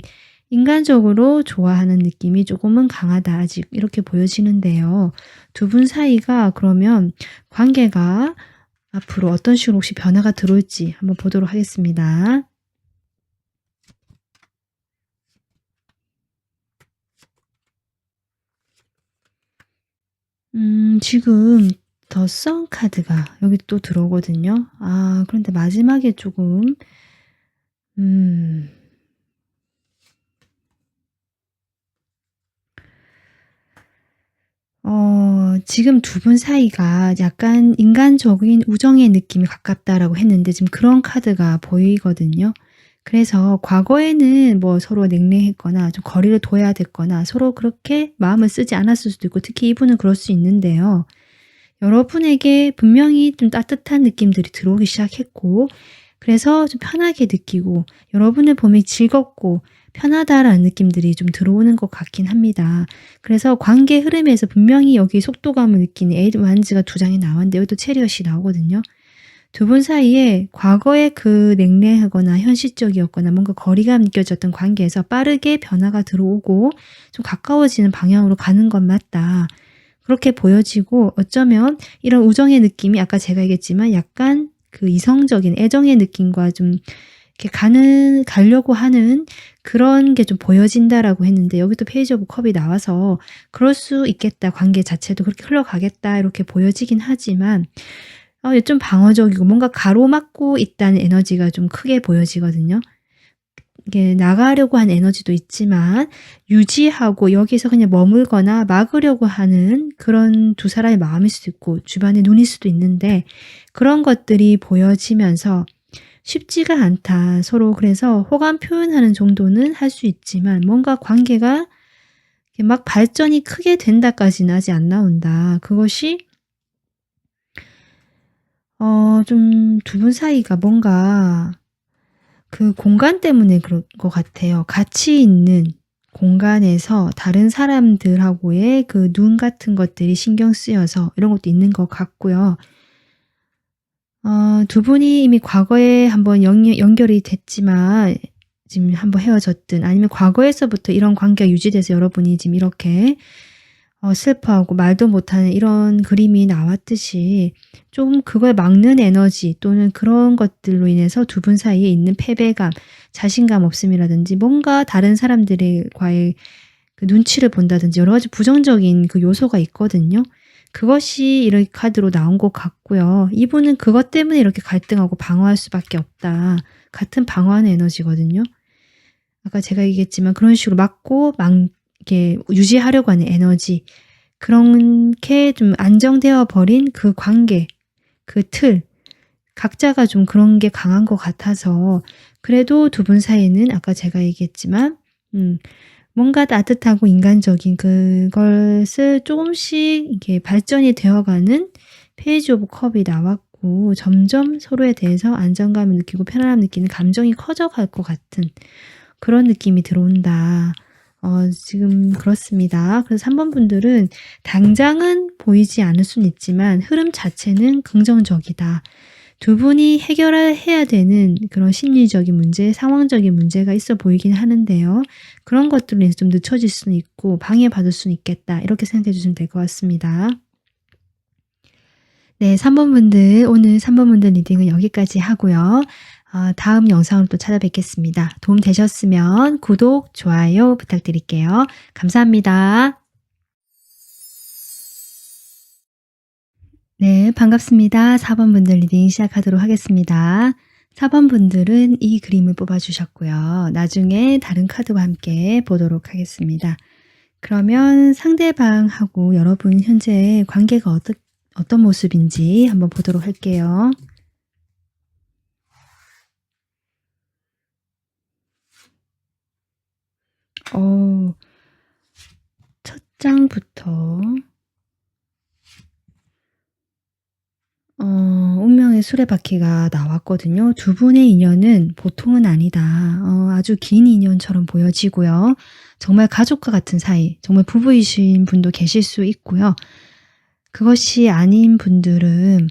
인간적으로 좋아하는 느낌이 조금은 강하다 아직 이렇게 보여지는데요. 두 분 사이가 그러면 관계가 앞으로 어떤 식으로 혹시 변화가 들어올지 한번 보도록 하겠습니다. 지금 더 선 카드가 여기 또 들어오거든요. 그런데 마지막에 조금 음 지금 두 분 사이가 약간 인간적인 우정의 느낌이 가깝다라고 했는데 지금 그런 카드가 보이거든요. 그래서 과거에는 뭐 서로 냉랭했거나 좀 거리를 둬야 됐거나 서로 그렇게 마음을 쓰지 않았을 수도 있고 특히 이분은 그럴 수 있는데요. 여러분에게 분명히 좀 따뜻한 느낌들이 들어오기 시작했고 그래서 좀 편하게 느끼고 여러분을 보면 즐겁고 편하다라는 느낌들이 좀 들어오는 것 같긴 합니다. 그래서 관계 흐름에서 분명히 여기 속도감을 느끼는 에이드 완즈가 두 장이 나왔는데 여기도 체리엇이 나오거든요. 두 분 사이에 과거에 그 냉랭하거나 현실적이었거나 뭔가 거리감 느껴졌던 관계에서 빠르게 변화가 들어오고 좀 가까워지는 방향으로 가는 건 맞다. 그렇게 보여지고 어쩌면 이런 우정의 느낌이 아까 제가 얘기했지만 약간 그 이성적인 애정의 느낌과 좀 이렇게 가려고 하는 그런 게 좀 보여진다라고 했는데 여기도 페이지 오브 컵이 나와서 '그럴 수 있겠다. 관계 자체도 그렇게 흘러가겠다.' 이렇게 보여지긴 하지만 좀 방어적이고 뭔가 가로막고 있다는 에너지가 좀 크게 보여지거든요. 이게 나가려고 하는 에너지도 있지만 유지하고 여기서 그냥 머물거나 막으려고 하는 그런 두 사람의 마음일 수도 있고 주변의 눈일 수도 있는데 그런 것들이 보여지면서 '쉽지가 않다.' 서로 그래서 호감 표현하는 정도는 할 수 있지만 뭔가 관계가 이렇게 막 발전이 크게 된다까지는 아직 안 나온다. 그것이 좀 두 분 사이가 뭔가 그 공간 때문에 그럴 것 같아요. 같이 있는 공간에서 다른 사람들하고의 그 눈 같은 것들이 신경 쓰여서 이런 것도 있는 것 같고요. 두 분이 이미 과거에 한번 연결이 됐지만 지금 한번 헤어졌든 아니면 과거에서부터 이런 관계가 유지돼서 여러분이 지금 이렇게 슬퍼하고 말도 못하는 이런 그림이 나왔듯이 좀 그걸 막는 에너지 또는 그런 것들로 인해서 두 분 사이에 있는 패배감, 자신감 없음이라든지 뭔가 다른 사람들과의 그 눈치를 본다든지 여러 가지 부정적인 그 요소가 있거든요. 그것이 이런 카드로 나온 것 같고요. 이분은 그것 때문에 이렇게 갈등하고 방어할 수밖에 없다. 같은 방어하는 에너지거든요. 아까 제가 얘기했지만 그런 식으로 막고 이렇게 유지하려고 하는 에너지 그렇게 좀 안정되어 버린 그 관계, 그 틀 각자가 좀 그런 게 강한 것 같아서 그래도 두 분 사이에는 아까 제가 얘기했지만 뭔가 따뜻하고 인간적인 그것을 조금씩 이렇게 발전이 되어가는 페이지 오브 컵이 나왔고 점점 서로에 대해서 안정감을 느끼고 편안함을 느끼는 감정이 커져갈 것 같은 그런 느낌이 들어온다. 지금 그렇습니다. 그래서 3번 분들은 당장은 보이지 않을 수는 있지만 흐름 자체는 긍정적이다. 두 분이 해결해야 되는 그런 심리적인 문제, 상황적인 문제가 있어 보이긴 하는데요. 그런 것들로 인해서 좀 늦춰질 수는 있고 방해받을 수는 있겠다. 이렇게 생각해 주시면 될 것 같습니다. 네, 3번 분들 오늘 3번 분들 리딩은 여기까지 하고요. 다음 영상으로 또 찾아뵙겠습니다. 도움 되셨으면 구독, 좋아요 부탁드릴게요. 감사합니다. 네, 반갑습니다. 4번 분들 리딩 시작하도록 하겠습니다. 4번 분들은 이 그림을 뽑아 주셨고요. 나중에 다른 카드와 함께 보도록 하겠습니다. 그러면 상대방하고 여러분 현재 관계가 어떤 모습인지 한번 보도록 할게요. 어 첫 장부터 운명의 수레바퀴가 나왔거든요. 두 분의 인연은 보통은 아니다. 아주 긴 인연처럼 보여지고요. 정말 가족과 같은 사이, 정말 부부이신 분도 계실 수 있고요. 그것이 아닌 분들은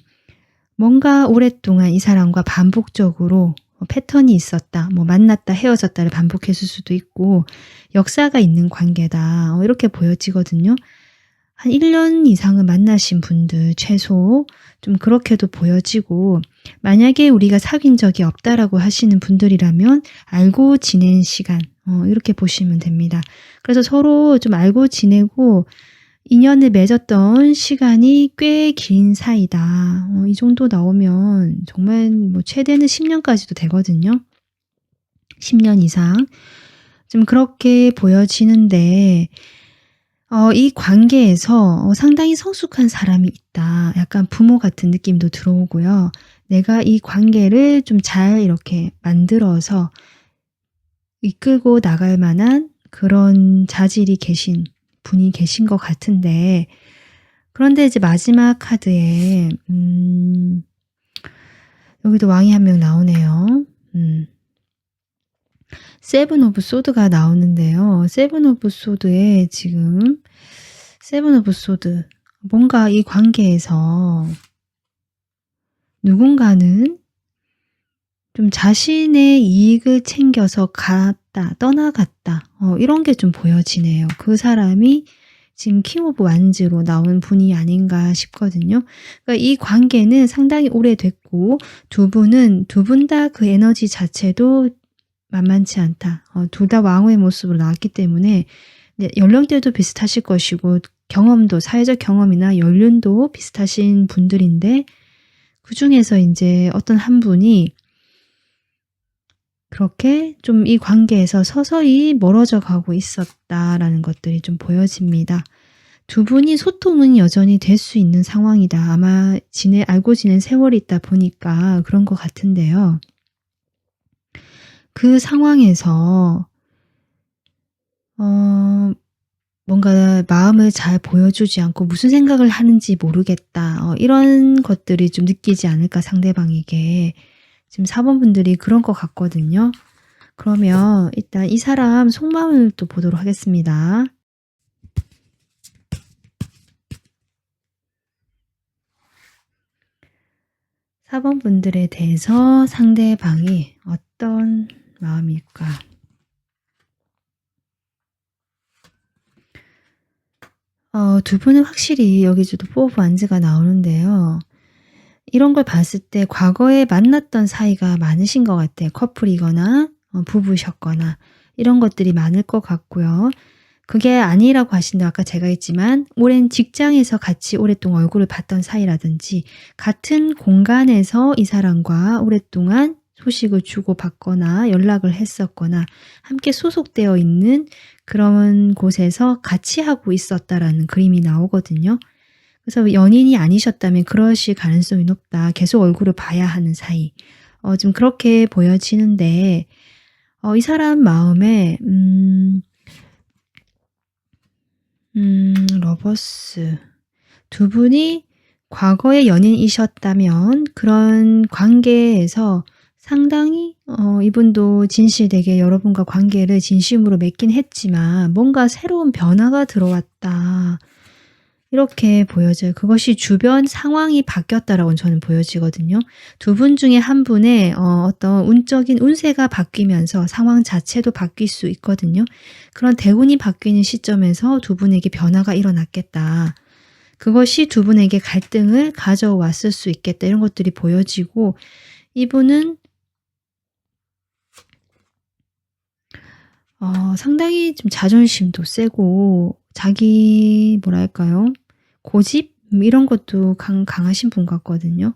뭔가 오랫동안 이 사람과 반복적으로 패턴이 있었다, 만났다 헤어졌다를 반복했을 수도 있고 역사가 있는 관계다, 이렇게 보여지거든요. 한 1년 이상은 만나신 분들 최소 좀 그렇게도 보여지고, 만약에 우리가 사귄 적이 없다라고 하시는 분들이라면 알고 지낸 시간, 이렇게 보시면 됩니다. 그래서 서로 좀 알고 지내고 인연을 맺었던 시간이 꽤 긴 사이다. 이 정도 나오면 정말 최대는 10년까지도 되거든요. 10년 이상. 좀 그렇게 보여지는데 이 관계에서 상당히 성숙한 사람이 있다. 약간 부모 같은 느낌도 들어오고요. 내가 이 관계를 좀 잘 이렇게 만들어서 이끌고 나갈 만한 그런 자질이 계신 분이 계신 것 같은데, 그런데 이제 마지막 카드에 여기도 왕이 한 명 나오네요. 세븐 오브 소드가 나오는데요. 세븐 오브 소드에 지금 세븐 오브 소드, 뭔가 이 관계에서 누군가는 좀 자신의 이익을 챙겨서 갔다, 떠나갔다, 이런 게 좀 보여지네요. 그 사람이 지금 킹 오브 완즈로 나온 분이 아닌가 싶거든요. 그러니까 이 관계는 상당히 오래됐고 두 분은 두 분 다 그 에너지 자체도 만만치 않다. 둘 다 왕후의 모습으로 나왔기 때문에 연령대도 비슷하실 것이고 경험도, 사회적 경험이나 연륜도 비슷하신 분들인데, 그중에서 이제 어떤 한 분이 그렇게 좀 이 관계에서 서서히 멀어져 가고 있었다라는 것들이 좀 보여집니다. 두 분이 소통은 여전히 될 수 있는 상황이다. 아마 알고 지낸 세월이 있다 보니까 그런 것 같은데요. 그 상황에서 뭔가 마음을 잘 보여주지 않고 무슨 생각을 하는지 모르겠다, 이런 것들이 좀 느끼지 않을까, 상대방에게. 지금 4번 분들이 그런 것 같거든요. 그러면 일단 이 사람 속마음을 또 보도록 하겠습니다. (4번) 분들에 대해서 상대방이 어떤 마음일까? 두 분은 확실히 여기서도 포 오브 완즈가 나오는데요. 이런 걸 봤을 때 과거에 만났던 사이가 많으신 것 같아요. 커플이거나 부부셨거나 이런 것들이 많을 것 같고요. 그게 아니라고 하신데 아까 제가 했지만 오랜 직장에서 같이 오랫동안 얼굴을 봤던 사이라든지 같은 공간에서 이 사람과 오랫동안 소식을 주고받거나 연락을 했었거나 함께 소속되어 있는 그런 곳에서 같이 하고 있었다라는 그림이 나오거든요. 그래서 연인이 아니셨다면 그러실 가능성이 높다. 계속 얼굴을 봐야 하는 사이. 좀 그렇게 보여지는데 이 사람 마음에 러버스. 두 분이 과거의 연인이셨다면 그런 관계에서 상당히 이분도 진실되게 여러분과 관계를 진심으로 맺긴 했지만 뭔가 새로운 변화가 들어왔다, 이렇게 보여져요. 그것이 주변 상황이 바뀌었다라고 저는 보여지거든요. 두 분 중에 한 분의 어떤 운적인 운세가 바뀌면서 상황 자체도 바뀔 수 있거든요. 그런 대운이 바뀌는 시점에서 두 분에게 변화가 일어났겠다. 그것이 두 분에게 갈등을 가져왔을 수 있겠다. 이런 것들이 보여지고, 이분은 상당히 좀 자존심도 세고 자기 뭐랄까요? 고집? 이런 것도 강하신 분 같거든요.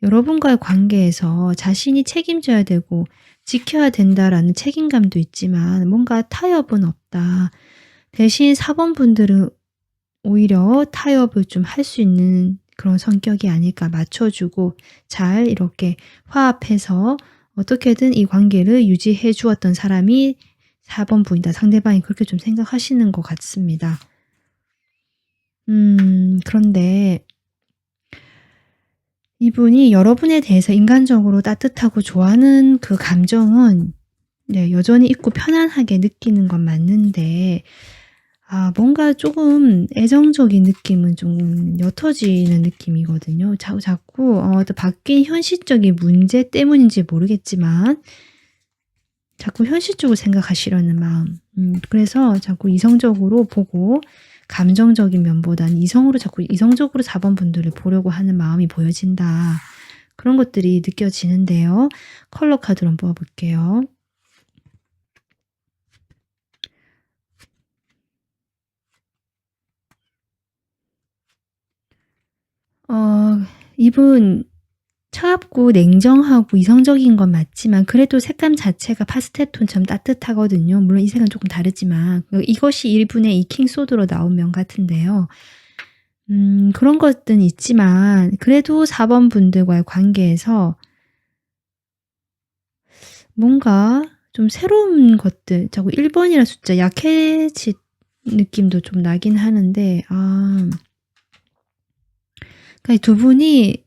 여러분과의 관계에서 자신이 책임져야 되고 지켜야 된다라는 책임감도 있지만 뭔가 타협은 없다. 대신 4번 분들은 오히려 타협을 좀 할 수 있는 그런 성격이 아닐까, 맞춰주고 잘 이렇게 화합해서 어떻게든 이 관계를 유지해 주었던 사람이 4번 분이다. 상대방이 그렇게 좀 생각하시는 것 같습니다. 그런데 이분이 여러분에 대해서 인간적으로 따뜻하고 좋아하는 그 감정은 네, 여전히 있고 편안하게 느끼는 건 맞는데 뭔가 조금 애정적인 느낌은 좀 옅어지는 느낌이거든요. 자꾸 또 바뀐 현실적인 문제 때문인지 모르겠지만 자꾸 현실적으로 생각하시려는 마음. 그래서 자꾸 이성적으로 보고 감정적인 면보다는 자꾸 이성적으로 4번 분들을 보려고 하는 마음이 보여진다. 그런 것들이 느껴지는데요. 컬러 카드로 한번 뽑아볼게요. 이분 차갑고 냉정하고 이성적인 건 맞지만 그래도 색감 자체가 파스텔톤처럼 따뜻하거든요. 물론 이 색은 조금 다르지만 이것이 이분의 이 킹소드로 나온 면 같은데요. 그런 것들은 있지만 그래도 4번 분들과의 관계에서 뭔가 좀 새로운 것들, 자꾸 1번이라는 숫자 약해진 느낌도 좀 나긴 하는데 그러니까 두 분이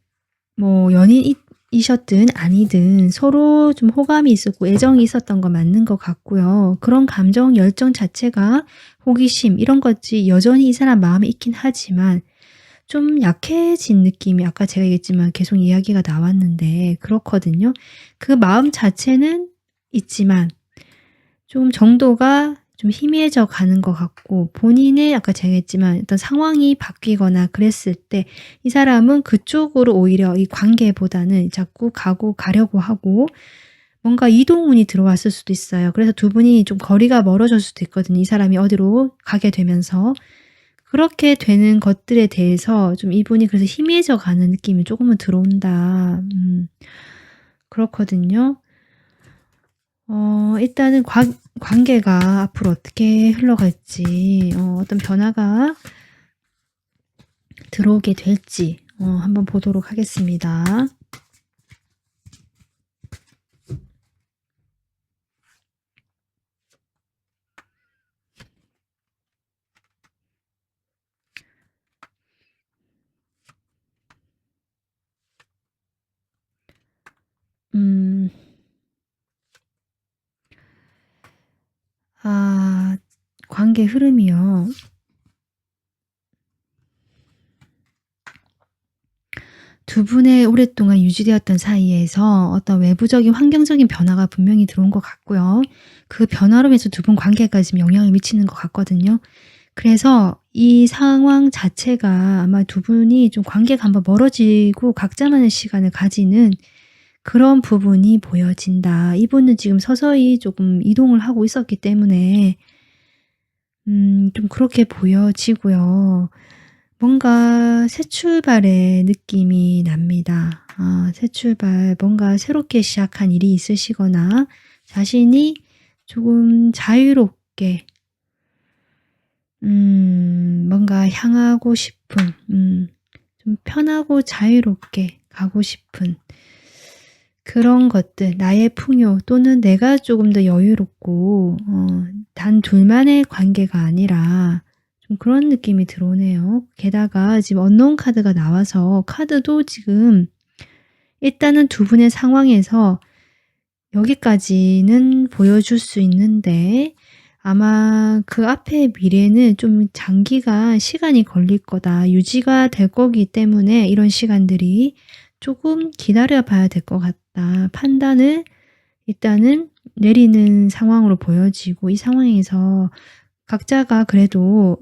뭐 연인이셨든 아니든 서로 좀 호감이 있었고 애정이 있었던 거 맞는 것 같고요. 그런 감정, 열정 자체가 호기심 이런 것이 여전히 이 사람 마음에 있긴 하지만 좀 약해진 느낌이 아까 제가 얘기했지만 계속 이야기가 나왔는데 그렇거든요. 그 마음 자체는 있지만 좀 정도가 좀 희미해져 가는 것 같고 본인의 아까 제가 했지만 어떤 상황이 바뀌거나 그랬을 때 이 사람은 그쪽으로 오히려 이 관계보다는 자꾸 가려고 하고 뭔가 이동운이 들어왔을 수도 있어요. 그래서 두 분이 좀 거리가 멀어질 수도 있거든요. 이 사람이 어디로 가게 되면서. 그렇게 되는 것들에 대해서 좀 이분이 그래서 희미해져 가는 느낌이 조금은 들어온다. 그렇거든요. 일단은 관계가 앞으로 어떻게 흘러갈지, 어떤 변화가 들어오게 될지, 한번 보도록 하겠습니다. 관계 흐름이요. 두 분의 오랫동안 유지되었던 사이에서 어떤 외부적인 환경적인 변화가 분명히 들어온 것 같고요. 그 변화로 인해서 두 분 관계까지 지금 영향을 미치는 것 같거든요. 그래서 이 상황 자체가 아마 두 분이 좀 관계가 한번 멀어지고 각자만의 시간을 가지는 그런 부분이 보여진다. 이분은 지금 서서히 조금 이동을 하고 있었기 때문에 좀 그렇게 보여지고요. 뭔가 새 출발의 느낌이 납니다. 새 출발, 뭔가 새롭게 시작한 일이 있으시거나 자신이 조금 자유롭게 뭔가 향하고 싶은 좀 편하고 자유롭게 가고 싶은 그런 것들, 나의 풍요 또는 내가 조금 더 여유롭고 단 둘만의 관계가 아니라 좀 그런 느낌이 들어오네요. 게다가 지금 언노운 카드가 나와서 카드도 지금 일단은 두 분의 상황에서 여기까지는 보여줄 수 있는데 아마 그 앞의 미래는 좀 시간이 걸릴 거다. 유지가 될 거기 때문에 이런 시간들이 조금 기다려 봐야 될 것 같다. 판단을 일단은 내리는 상황으로 보여지고 이 상황에서 각자가 그래도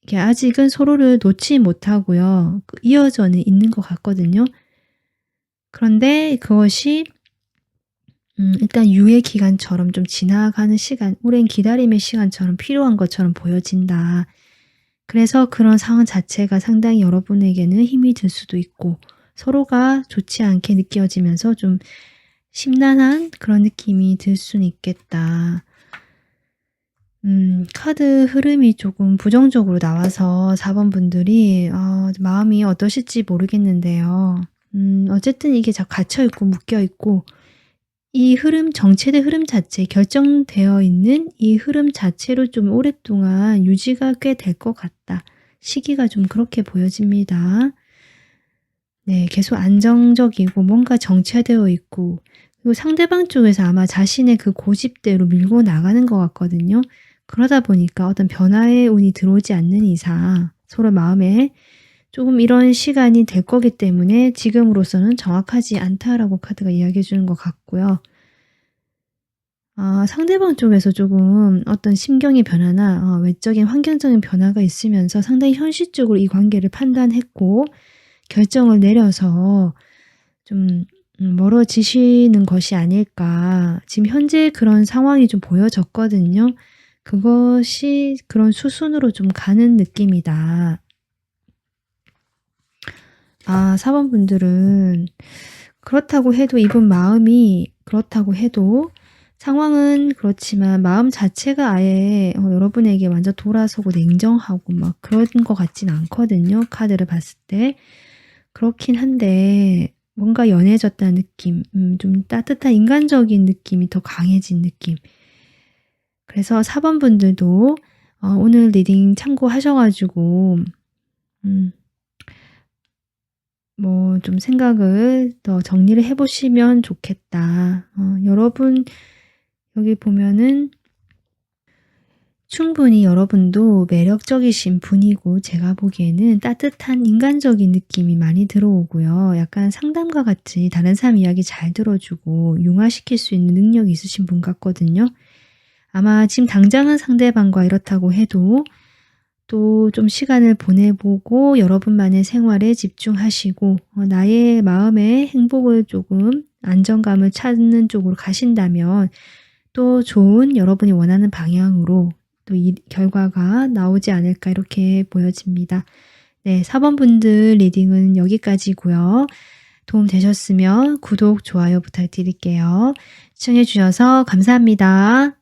이게 아직은 서로를 놓지 못하고요. 이어져는 있는 것 같거든요. 그런데 그것이 일단 유예 기간처럼 좀 지나가는 시간, 오랜 기다림의 시간처럼 필요한 것처럼 보여진다. 그래서 그런 상황 자체가 상당히 여러분에게는 힘이 들 수도 있고 서로가 좋지 않게 느껴지면서 좀 심란한 그런 느낌이 들 수는 있겠다. 카드 흐름이 조금 부정적으로 나와서 4번 분들이 마음이 어떠실지 모르겠는데요. 어쨌든 이게 갇혀있고 묶여있고 이 흐름 정체된 흐름 자체 결정되어 있는 이 흐름 자체로 좀 오랫동안 유지가 꽤 될 것 같다. 시기가 좀 그렇게 보여집니다. 네. 계속 안정적이고 뭔가 정체되어 있고 그리고 상대방 쪽에서 아마 자신의 그 고집대로 밀고 나가는 것 같거든요. 그러다 보니까 어떤 변화의 운이 들어오지 않는 이상 서로 마음에 조금 이런 시간이 될 거기 때문에 지금으로서는 정확하지 않다라고 카드가 이야기해 주는 것 같고요. 상대방 쪽에서 조금 어떤 심경의 변화나 외적인 환경적인 변화가 있으면서 상당히 현실적으로 이 관계를 판단했고 결정을 내려서 좀 멀어지시는 것이 아닐까. 지금 현재 그런 상황이 좀 보여졌거든요. 그것이 그런 수순으로 좀 가는 느낌이다. 4번 분들은 그렇다고 해도 이분 마음이 그렇다고 해도 상황은 그렇지만 마음 자체가 아예 여러분에게 완전 돌아서고 냉정하고 막 그런 것 같진 않거든요. 카드를 봤을 때. 그렇긴 한데 뭔가 연해졌다는 느낌, 좀 따뜻한 인간적인 느낌이 더 강해진 느낌. 그래서 4번 분들도 오늘 리딩 참고하셔 가지고 뭐 좀 생각을 더 정리를 해 보시면 좋겠다. 여러분 여기 보면은 충분히 여러분도 매력적이신 분이고 제가 보기에는 따뜻한 인간적인 느낌이 많이 들어오고요. 약간 상담가 같이 다른 사람 이야기 잘 들어주고 융화시킬 수 있는 능력이 있으신 분 같거든요. 아마 지금 당장은 상대방과 이렇다고 해도 또 좀 시간을 보내보고 여러분만의 생활에 집중하시고 나의 마음의 행복을 조금 안정감을 찾는 쪽으로 가신다면 또 좋은 여러분이 원하는 방향으로 또 이 결과가 나오지 않을까 이렇게 보여집니다. 네, 4번 분들 리딩은 여기까지고요. 도움 되셨으면 구독, 좋아요 부탁드릴게요. 시청해 주셔서 감사합니다.